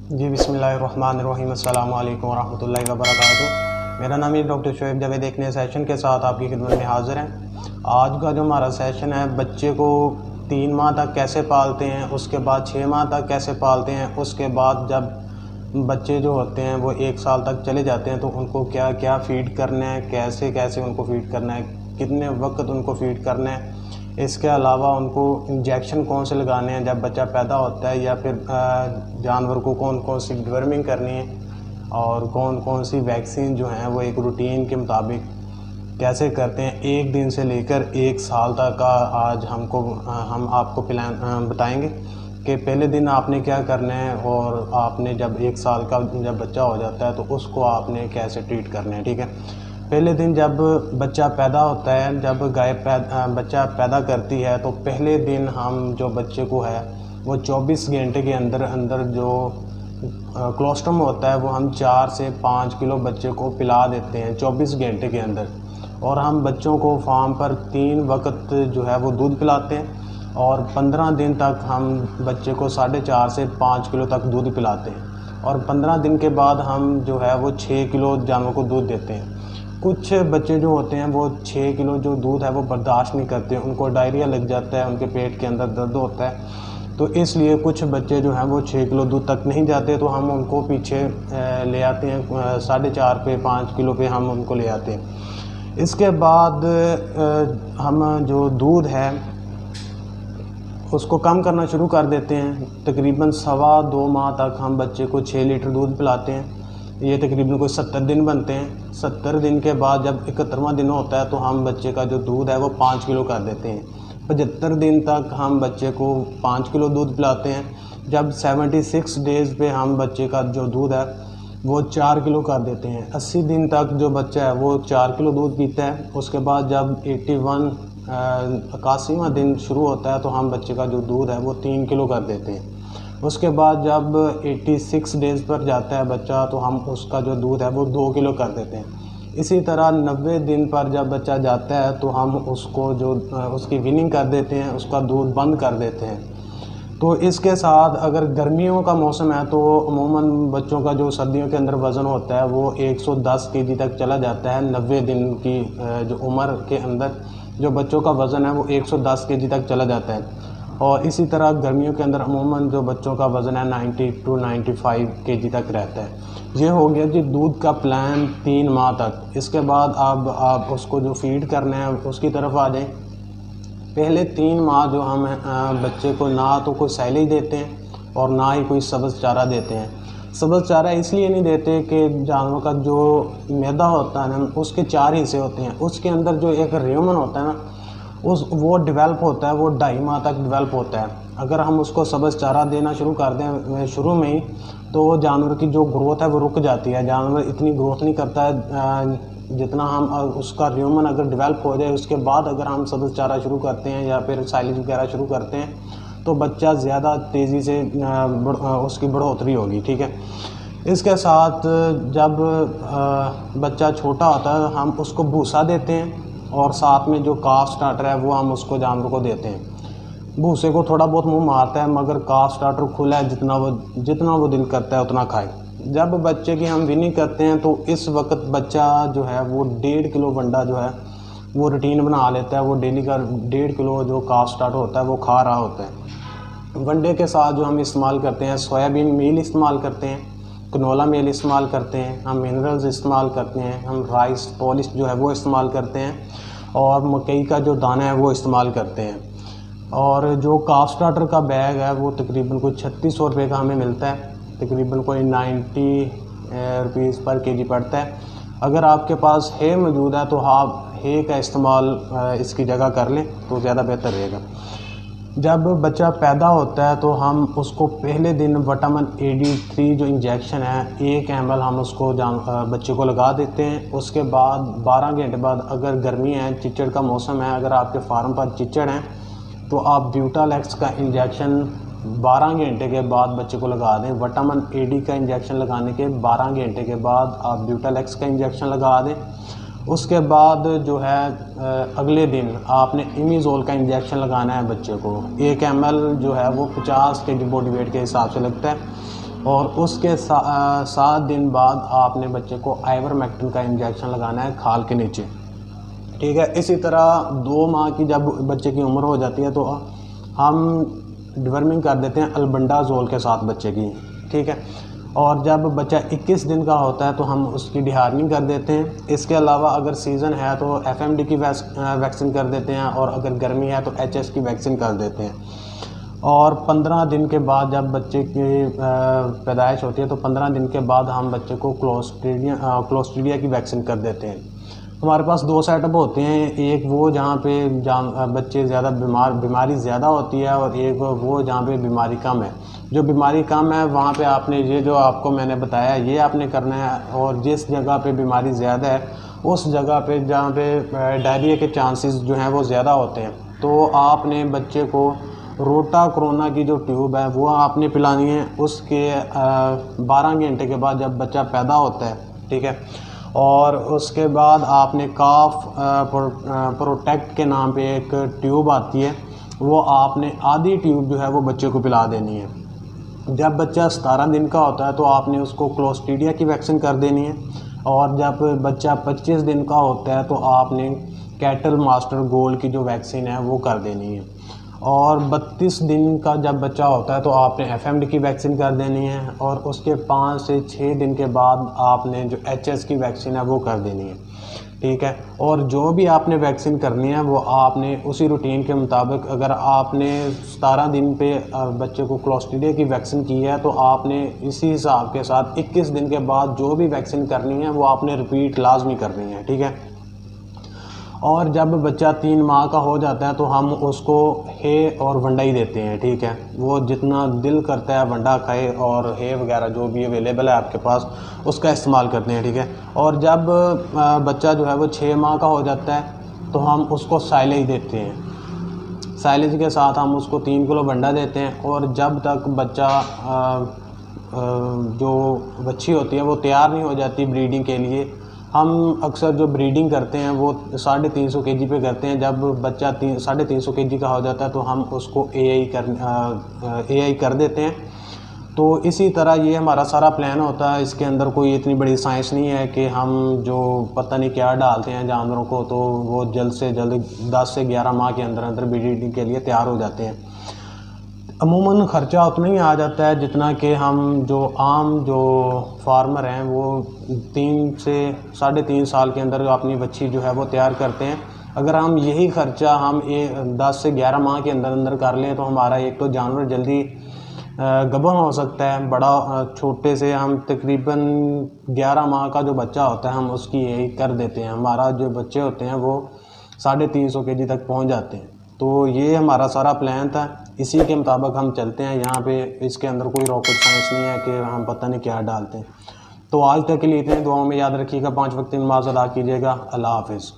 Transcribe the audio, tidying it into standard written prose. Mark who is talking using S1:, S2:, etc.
S1: जी बिस्मिल्लाहिर्रहमानिर्रहीम, अस्सलामु अलैकुम वरहमतुल्लाहि वबरकातुहू। मेरा नाम है डॉक्टर शोएब जावेद। एक नए सेशन के साथ आपकी खिदमत में हाज़िर हैं। आज का जो हमारा सेशन है, बच्चे को 3 माह तक कैसे पालते हैं, उसके बाद 6 माह तक कैसे पालते हैं, उसके बाद जब बच्चे जो होते हैं वो 1 साल तक चले जाते हैं तो उनको क्या क्या फ़ीड करना है, कैसे कैसे उनको फ़ीड करना है, कितने वक्त उनको फ़ीड करना है। इसके अलावा उनको इंजेक्शन कौन से लगाने हैं जब बच्चा पैदा होता है, या फिर जानवर को कौन कौन सी डिवर्मिंग करनी है और कौन कौन सी वैक्सीन जो हैं वो एक रूटीन के मुताबिक कैसे करते हैं 1 दिन से लेकर 1 साल तक का। आज हम आपको प्लान बताएंगे कि पहले दिन आपने क्या करना है और आपने जब 1 साल का जब बच्चा हो जाता है तो उसको आपने कैसे ट्रीट करना है। ठीक है, पहले दिन जब बच्चा पैदा होता है, जब गाय बच्चा पैदा करती है तो पहले दिन हम जो बच्चे को है वो 24 घंटे के अंदर अंदर जो कोलोस्ट्रम होता है वो हम 4 से 5 किलो बच्चे को पिला देते हैं 24 घंटे के अंदर। और हम बच्चों को फार्म पर 3 वक्त जो है वो दूध पिलाते हैं और 15 दिन तक हम बच्चे को 4.5 से 5 किलो तक दूध पिलाते हैं। और 15 दिन के बाद हम जो है वो 6 किलो जानवर को दूध देते हैं। कुछ बच्चे जो होते हैं वो 6 किलो जो दूध है वो बर्दाश्त नहीं करते, उनको डायरिया लग जाता है, उनके पेट के अंदर दर्द होता है। तो इसलिए कुछ बच्चे जो हैं वो 6 किलो दूध तक नहीं जाते, तो हम उनको पीछे ले आते हैं 4.5 पे 5 किलो पे हम उनको ले आते हैं। इसके बाद हम जो दूध है उसको कम करना शुरू कर देते हैं। तकरीबन 2.25 माह तक हम बच्चे को 6 लीटर दूध पिलाते हैं। ये तकरीबन कोई 70 दिन बनते हैं। 70 दिन के बाद जब 71वां दिन होता है तो हम बच्चे का जो दूध है वो 5 किलो कर देते हैं। 75 दिन तक हम बच्चे को 5 किलो दूध पिलाते हैं। जब 76 डेज़ पे हम बच्चे का जो दूध है वो 4 किलो कर देते हैं। 80 दिन तक जो बच्चा है वो 4 किलो दूध पीता है। उसके बाद जब 81वां दिन शुरू होता है तो हम बच्चे का जो दूध है वो 3 किलो कर देते हैं। उसके बाद जब 86 डेज़ पर जाता है बच्चा तो हम उसका जो दूध है वो 2 किलो कर देते हैं। इसी तरह 90 दिन पर जब बच्चा जाता है तो हम उसको जो उसकी वीनिंग कर देते हैं, उसका दूध बंद कर देते हैं। तो इसके साथ अगर गर्मियों का मौसम है तो अमूमन बच्चों का जो सर्दियों के अंदर वज़न होता है वो 110 केजी तक चला जाता है। 90 दिन की जो उम्र के अंदर जो बच्चों का वज़न है वो 110 केजी तक चला जाता है। और इसी तरह गर्मियों के अंदर अमूमन जो बच्चों का वज़न है 90 to 95 केजी तक रहता है। ये हो गया जी दूध का प्लान 3 माह तक। इसके बाद अब आप उसको जो फीड करना है उसकी तरफ आ जाएं। पहले 3 माह जो हम बच्चे को ना तो कोई सैलेज देते हैं और ना ही कोई सब्ज़ चारा देते हैं। सब्ज़ चारा इसलिए नहीं देते कि जानवर का जो मैदा होता है ना उसके 4 हिस्से होते हैं। उसके अंदर जो एक रेमन होता है ना वो डेवलप होता है, वो 2.5 माह तक डेवलप होता है। अगर हम उसको सब्ज़ चारा देना शुरू कर दें शुरू में ही तो जानवर की जो ग्रोथ है वो रुक जाती है। जानवर इतनी ग्रोथ नहीं करता है जितना हम उसका र्यूमन अगर डेवलप हो जाए उसके बाद अगर हम सब्ज़ चारा शुरू करते हैं या फिर साइलेज वगैरह शुरू करते हैं तो बच्चा ज़्यादा तेज़ी से उसकी बढ़ोतरी होगी। ठीक है, इसके साथ जब बच्चा छोटा होता है हम उसको भूसा देते हैं और साथ में जो काफ स्टार्टर है वो हम उसको जानवर को देते हैं। भूसे को थोड़ा बहुत मुंह मारता है मगर काफ स्टार्टर खुला है, जितना वो दिल करता है उतना खाए। जब बच्चे की हम विनिंग करते हैं तो इस वक्त बच्चा जो है वो 1.5 किलो वंडा जो है वो रूटीन बना लेता है। वो डेली का 1.5 किलो जो काफ स्टार्टर होता है वो खा रहा होता है। वंडे के साथ जो हम इस्तेमाल करते हैं सोयाबीन मील इस्तेमाल करते हैं, कनोला मील इस्तेमाल करते हैं, हम मिनरल्स इस्तेमाल करते हैं, हम राइस पॉलिश जो है वो इस्तेमाल करते हैं और मकई का जो दाना है वो इस्तेमाल करते हैं। और जो काफ स्टार्टर का बैग है वो तकरीबन कोई 3600 रुपये का हमें मिलता है, तकरीबन कोई 90 रुपीज़ पर केजी पड़ता है। अगर आपके पास है मौजूद है तो आप है का इस्तेमाल इसकी जगह कर लें तो ज़्यादा बेहतर रहेगा। जब बच्चा पैदा होता है तो हम उसको पहले दिन विटामिन AD3 जो इंजेक्शन है 1 ml हम उसको बच्चे को लगा देते हैं। उसके बाद 12 घंटे बाद अगर गर्मी है, चिचड़ का मौसम है, अगर आपके फार्म पर चिचड़ हैं तो आप ब्यूटालैक्स का इंजेक्शन 12 घंटे के बाद बच्चे को लगा दें। विटामिन AD का इंजेक्शन लगाने के 12 घंटे के बाद आप ब्यूटालैक्स का इंजेक्शन लगा दें। उसके बाद जो है अगले दिन आपने इमीज़ोल का इंजेक्शन लगाना है बच्चे को। 1 ml जो है वो 50 kg बॉडी वेट के हिसाब से लगता है और उसके 7 दिन बाद आपने बच्चे को आइवरमेक्टिन का इंजेक्शन लगाना है खाल के नीचे, ठीक है। इसी तरह 2 माह की जब बच्चे की उम्र हो जाती है तो हम डिवर्मिंग कर देते हैं अल्बेंडाजोल के साथ बच्चे की, ठीक है। और जब बच्चा 21 दिन का होता है तो हम उसकी डिहार्निंग कर देते हैं। इसके अलावा अगर सीज़न है तो FMD की वैक्सीन कर देते हैं, और अगर गर्मी है तो HS की वैक्सीन कर देते हैं। और 15 दिन के बाद जब बच्चे की पैदाइश होती है तो 15 दिन के बाद हम बच्चे को क्लोस्ट्रीडिया की वैक्सीन कर देते हैं। हमारे पास 2 सेटअप होते हैं, एक वो जहाँ पे बच्चे ज़्यादा बीमारी ज़्यादा होती है, और एक वो जहाँ पे बीमारी कम है। जो बीमारी कम है वहाँ पे आपने ये जो आपको मैंने बताया ये आपने करना है, और जिस जगह पे बीमारी ज़्यादा है उस जगह पे जहाँ पे डायरिया के चांसेस जो हैं वो ज़्यादा होते हैं, तो आपने बच्चे को रोटा कोरोना की जो ट्यूब है वो आपने पिलानी है। उसके 12 घंटे के बाद जब बच्चा पैदा होता है, ठीक है। और उसके बाद आपने काफ प्रोटेक्ट के नाम पे एक ट्यूब आती है, वो आपने आधी ट्यूब जो है वो बच्चे को पिला देनी है। जब बच्चा 17 दिन का होता है तो आपने उसको क्लोस्ट्रीडिया की वैक्सीन कर देनी है, और जब बच्चा 25 दिन का होता है तो आपने कैटल मास्टर गोल्ड की जो वैक्सीन है वो कर देनी है। और 32 दिन का जब बच्चा होता है तो आपने FMD की वैक्सीन कर देनी है, और उसके 5 से 6 दिन के बाद आपने जो HS की वैक्सीन है वो कर देनी है, ठीक है। और जो भी आपने वैक्सीन करनी है वो आपने उसी रूटीन के मुताबिक, अगर आपने 17 दिन पे बच्चे को क्लोस्ट्रीडिया की वैक्सीन की है तो आपने इसी हिसाब के साथ 21 दिन के बाद जो भी वैक्सीन करनी है वो आपने रिपीट लाजमी करनी है, ठीक है। और जब बच्चा 3 माह का हो जाता है तो हम उसको हे और वंडाई देते हैं, ठीक है। वो जितना दिल करता है वंडा खाए, और हे वगैरह जो भी अवेलेबल है आपके पास उसका इस्तेमाल करते हैं, ठीक है। और जब बच्चा जो है वो 6 माह का हो जाता है तो हम उसको साइलेज देते हैं। साइलेज के साथ हम उसको 3 किलो वंडा देते हैं, और जब तक बच्चा जो बच्ची होती है वो तैयार नहीं हो जाती ब्रीडिंग के लिए, हम अक्सर जो ब्रीडिंग करते हैं वो 350 kg पे करते हैं। जब बच्चा 350 kg का हो जाता है तो हम उसको AI कर देते हैं। तो इसी तरह ये हमारा सारा प्लान होता है। इसके अंदर कोई इतनी बड़ी साइंस नहीं है कि हम जो पता नहीं क्या डालते हैं जानवरों को तो वो जल्द से जल्द 10 से 11 माह के अंदर अंदर ब्रीडिंग के लिए तैयार हो जाते हैं। अमूमन ख़र्चा उतना ही आ जाता है जितना कि हम जो फार्मर हैं वो 3 से 3.5 साल के अंदर अपनी बच्ची जो है वो तैयार करते हैं। अगर हम यही ख़र्चा हम 10 से 11 माह के अंदर अंदर कर लें तो हमारा एक तो जानवर जल्दी गबन हो सकता है, बड़ा छोटे से हम तकरीबन 11 माह का जो बच्चा होता है हम उसकी यही कर देते हैं। हमारा जो बच्चे होते हैं वो 350 kg तक पहुंच जाते हैं। तो ये हमारा सारा प्लान था, इसी के मुताबिक हम चलते हैं। यहाँ पे इसके अंदर कोई रॉकेट साइंस नहीं है कि हम पता नहीं क्या डालते हैं। तो आज तक के लिए इतने, दुआओं में याद रखिएगा, 5 वक्त नमाज़ अदा कीजिएगा। अल्लाह हाफिज़।